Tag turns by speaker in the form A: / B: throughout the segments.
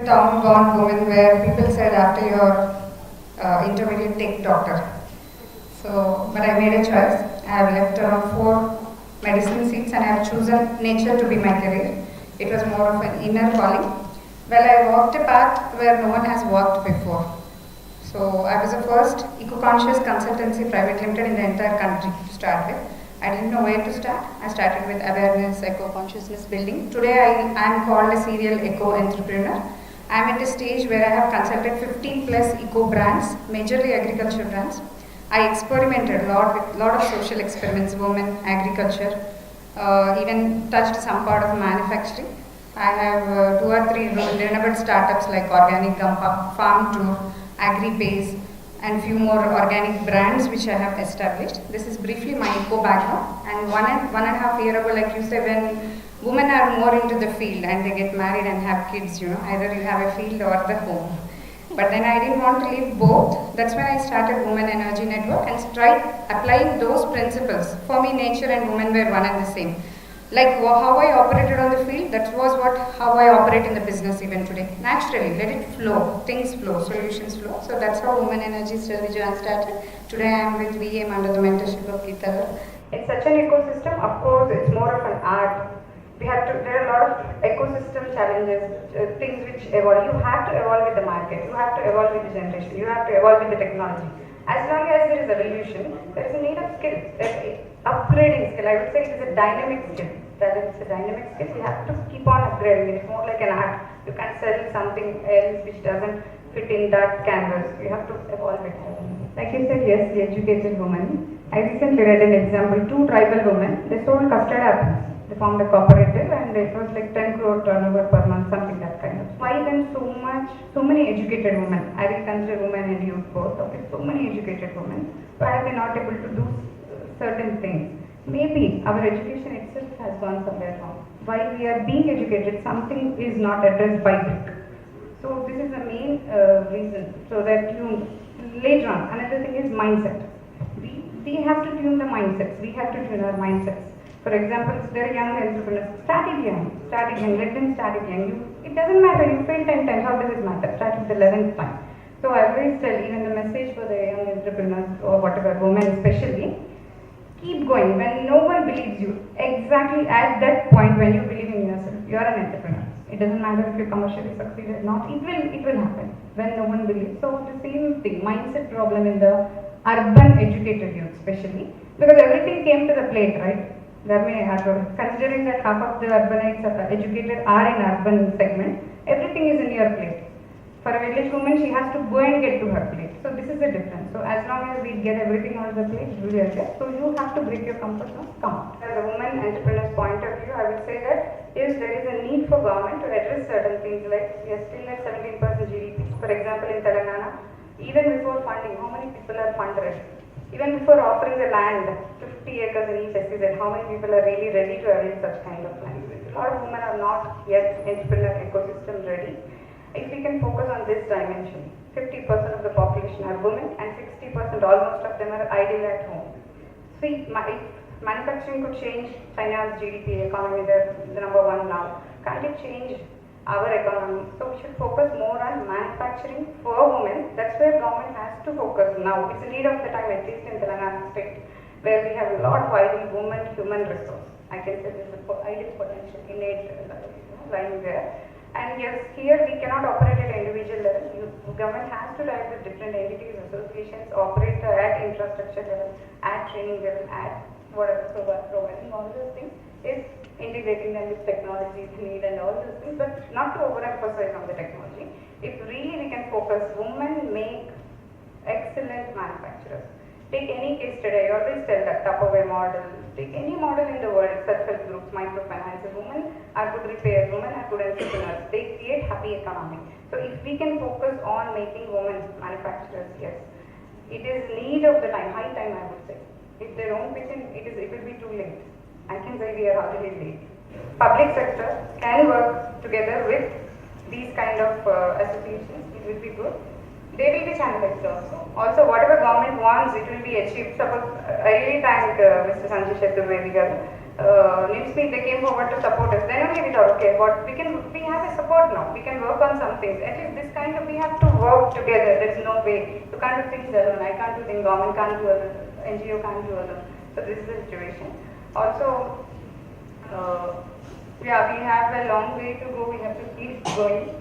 A: Town gone woman where people said after your intermediate take doctor. So, but I made a choice. I have left around 4 medicine seats and I have chosen nature to be my career. It was more of an inner calling. Well, I walked a path where no one has walked before. So I was the first eco-conscious consultancy private limited in the entire country to start with. I didn't know where to start. I started with awareness, eco-consciousness building. Today I am called a serial eco-entrepreneur. I am at a stage where I have consulted 15 plus eco-brands, majorly agriculture brands. I experimented a lot of social experiments, women, agriculture, even touched some part of manufacturing. I have 2 or 3 renewable startups like Organic Gampa, Farm Tour, AgriPace, and few more organic brands which I have established. This is briefly my eco background. And one and a half year ago, like you said, when women are more into the field and they get married and have kids, either you have a field or the home. But then I didn't want to leave both. That's when I started Women Energy Network and tried applying those principles. For me, nature and women were one and the same. Like how I operated on the field, that was how I operate in the business even today. Naturally, let it flow, things flow, solutions flow. So that's how Women Energy Strategy started. Today I am with VM under the mentorship of Geeta. It's such an ecosystem. Of course, it's more of an art. There are a lot of ecosystem challenges, things which evolve. You have to evolve with the market. You have to evolve with the generation. You have to evolve with the technology. As long as there is evolution, there is a need of skill, upgrading skill. I would say it is a dynamic skill. That it's a dynamic skill. You have to keep on upgrading. It's more like an art. You can't sell something else which doesn't fit in that canvas. You have to evolve it. Like you said, yes, the educated woman. I recently read an example. 2 tribal women. They sold custard apples. They formed a cooperative and it was like 10 crore turnover per month, something that kind of. Why then so many educated women? I will consider women and youth both. Okay, so many educated women. Why are they not able to do certain things? Maybe our education itself has gone somewhere wrong. While we are being educated, something is not addressed by brick. So this is the main reason. So that later on, another thing is mindset. We have to tune the mindsets. We have to tune our mindsets. For example, if there are young entrepreneurs, start it young, let them start it young. It doesn't matter, you fail 10 times, how does it matter? Start with the 11th time. So I always tell, even the message for the young entrepreneurs or whatever, women especially, keep going. When no one believes you, exactly at that point when you believe in yourself, you are an entrepreneur. It doesn't matter if you commercially succeed or not, it will happen when no one believes. So the same thing, mindset problem in the urban educated youth especially, because everything came to the plate, right? Considering that half of the urbanites educated are in urban segment, everything is in your plate. For a village woman, she has to go and get to her plate. So this is the difference. So as long as we get everything on the plate, it will be okay. So you have to break your comfort zone, come out. As a woman entrepreneur's point of view, I would say that yes, there is a need for government to address certain things like we are still at 17% GDP. For example, in Telangana, even before funding, how many people are funded? Even before offering the land, 50 acres in each SEZ, how many people are really ready to avail such kind of land? A lot of women are not yet entrepreneur ecosystem ready. If we can focus on this dimension, 50% of the population are women and 60% almost of them are idle at home. See, if manufacturing could change China's GDP economy, they're the number 1 now. Can't it change our economy? So we should focus more on manufacturing for women. That's where government has to focus now. It's a need of the time, at least in Telangana state, where we have a lot of idle women human resource. I can say there's idle potential, innate lying there. And yes, here we cannot operate at individual level. Government has to tie with different entities, associations, operate at infrastructure level, at training level, at whatever, providing all those things is integrating them with technology, need and all those things, but not to overemphasize on the technology. If really we can focus, women make excellent manufacturers. Take any case today, I always tell that Tupperware model, take any model in the world, self-help groups, microfinance, women are good repairs, women are good entrepreneurs, they create happy economy. So if we can focus on making women manufacturers, yes, it is need of the time, high time I would say. If they don't pitch in, it will be too late. I can say we are already late. Public sector can work together with these kind of associations, it will be good. They will be channelized also. Also, whatever government wants, it will be achieved. Suppose I really thank Mr. Sanjay Chaturvedi garu. NIMSME, they came forward to support us. Then only we thought, okay, we have a support now. We can work on some things. At least this kind of, we have to work together. There is no way. You can't do things alone. I can't do things. Government can't do alone. NGO can't do alone. So this is the situation. Also, yeah, we have a long way to go. We have to keep going.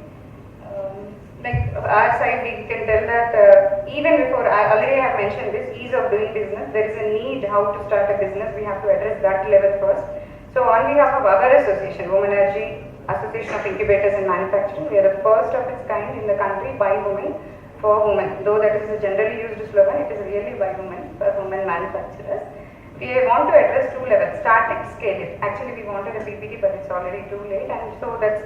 A: Like our side, we can tell that even before, I already have mentioned this, ease of doing business, there is a need how to start a business, we have to address that level first. So on behalf of our association, Womenergy, Association of Incubators and Manufacturing, we are the first of its kind in the country by women, for women. Though that is a generally used slogan, it is really by women, for women manufacturers. We want to address two levels, static, scale it. Actually we wanted a PPT but it's already too late, and so that's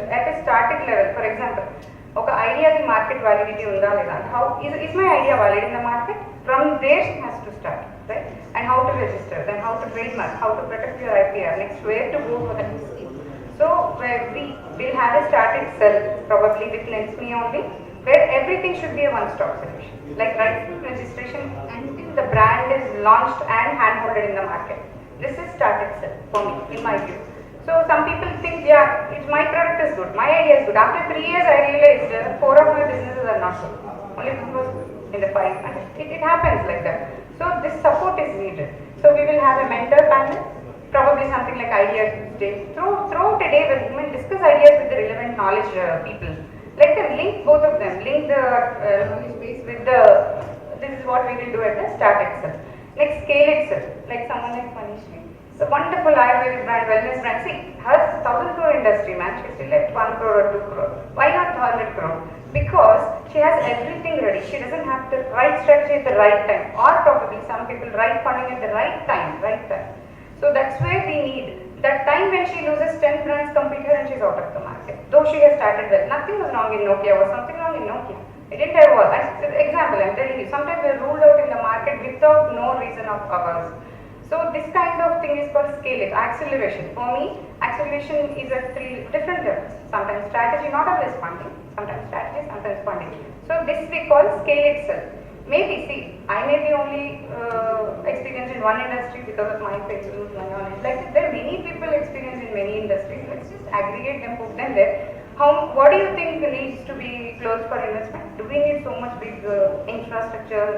A: at a static level. For example, okay, idea the market validity unda leda. How is my idea valid in the market? From there it has to start, right? And how to register, then how to trademark, how to protect your IPR, next where to go for the scheme. So we will have a static cell probably with NIMSME only, where everything should be a one-stop solution. Like right from registration until the brand is launched and hand-holded in the market. This is static cell for me, in my view. So some people think, yeah, my product is good, my idea is good. After 3 years, I realized 4 of my businesses are not good. Only one was in the 5, and it happens like that. So this support is needed. So we will have a mentor panel, probably something like idea day. Throughout a day, when women discuss ideas with the relevant knowledge people. Let them link both of them, link the knowledge base with the. This is what we will do at the start itself. Next, scale itself, like someone like Manishri. The wonderful Ayurvedic brand, wellness brand. See, her 1,000 crore industry, man, she's still at 1 crore or 2 crore. Why not 100 crore? Because she has everything ready. She doesn't have the right strategy at the right time, or probably some people right funding at the right time, So that's where we need that time when she loses 10 brands compete her and she's out of the market. Though she has started well, nothing was wrong in Nokia. Was something wrong in Nokia? It didn't have all. Example, I'm telling you. Sometimes we're ruled out in the market without no reason of ours. So this kind of thing is called scale it, acceleration. For me, acceleration is at 3 different levels. Sometimes strategy, not always funding. Sometimes strategy, sometimes funding. So this we call scale itself. Maybe, see, I may be only experienced in one industry because of my Facebook, my knowledge. Like there are many people experienced in many industries. Let's just aggregate them, put them there. What do you think needs to be closed for investment? Do we need so much big infrastructure?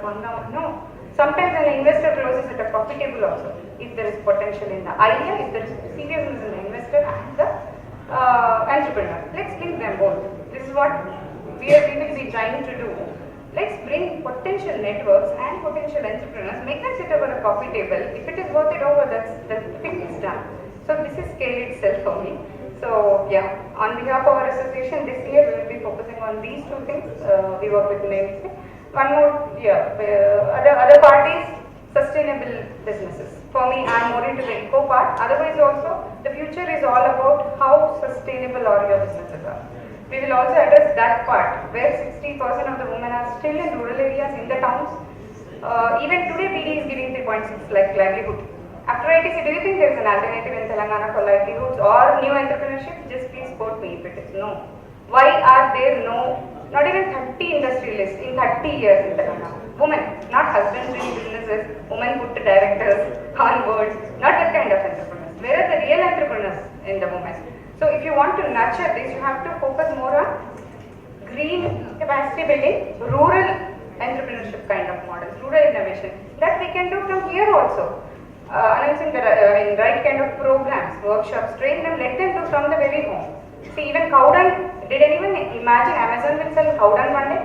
A: No. Sometimes an investor closes at a profit table also, if there is potential in the idea, if there is seriousness in the investor and the entrepreneur. Let's link them both. This is what we will be trying to do. Let's bring potential networks and potential entrepreneurs, make them sit over a coffee table. If it is worth it over, the thing is done. So this is scale itself for me. So yeah, on behalf of our association, this year we will be focusing on these two things. We work with MSME'S. One more, yeah, other parties, sustainable businesses. For me, I am more into the eco part. Otherwise also, the future is all about how sustainable all your businesses are. We will also address that part, where 60% of the women are still in rural areas, in the towns. Even today, BD is giving 3.6 like livelihood. After ITC, do you think there is an alternative in Telangana for livelihoods or new entrepreneurship? Just please quote me if it is no. Why are there not even 30 industrialists in 30 years in Telangana? Women, not husbands doing businesses, women put the directors on board, not that kind of entrepreneurs. Where are the real entrepreneurs in the women? So if you want to nurture this, you have to focus more on green capacity building, rural entrepreneurship kind of models, rural innovation. That we can do from here also. Announcing the right kind of programs, workshops, train them, let them do from the very home. See, even cow dung, did anyone imagine Amazon will sell cow dung one day?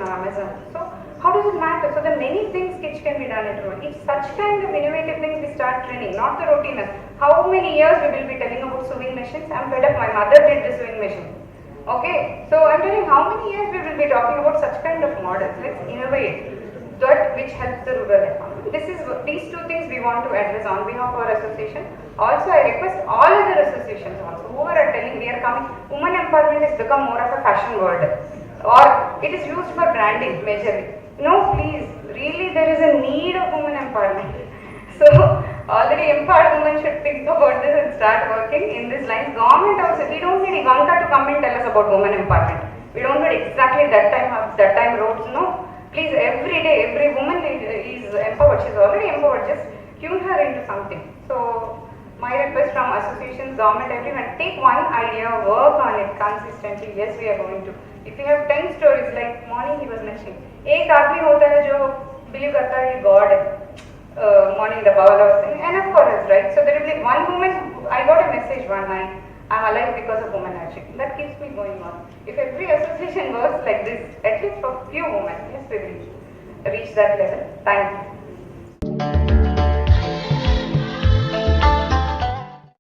A: Amazon. So, how does it matter? So, the many things which can be done at home. If such kind of innovative things we start training, not the routineness. How many years we will be telling about sewing machines? I'm fed up, my mother did the sewing machine. Okay, so I'm telling how many years we will be talking about such kind of models. Let's innovate. That which helps the rural economy. These two things we want to address on behalf of our association. Also, I request all other associations also, whoever are telling we are coming, women empowerment has become more of a fashion word, or it is used for branding majorly. No, please, really there is a need of women empowerment. So, already empowered women should think about this and start working in this line. Government also, we don't need Ivanka to come and tell us about women empowerment. We don't need exactly that time roads, no. Please, every day, every woman is empowered. She's already empowered. Just
B: tune her into something. So my request from associations, government, everyone, take one idea, work on it consistently. Yes, we are going to. If you have 10 stories, like morning he was mentioning, एक आदमी होता है जो believe करता है कि God है, morning the power of sin, enough for us, right? So there will be one woman. I got a message one night. I'm alive because of Womenergy. That keeps me going on. If every association works like this, at least for few women, yes, we will reach that level. Thank you.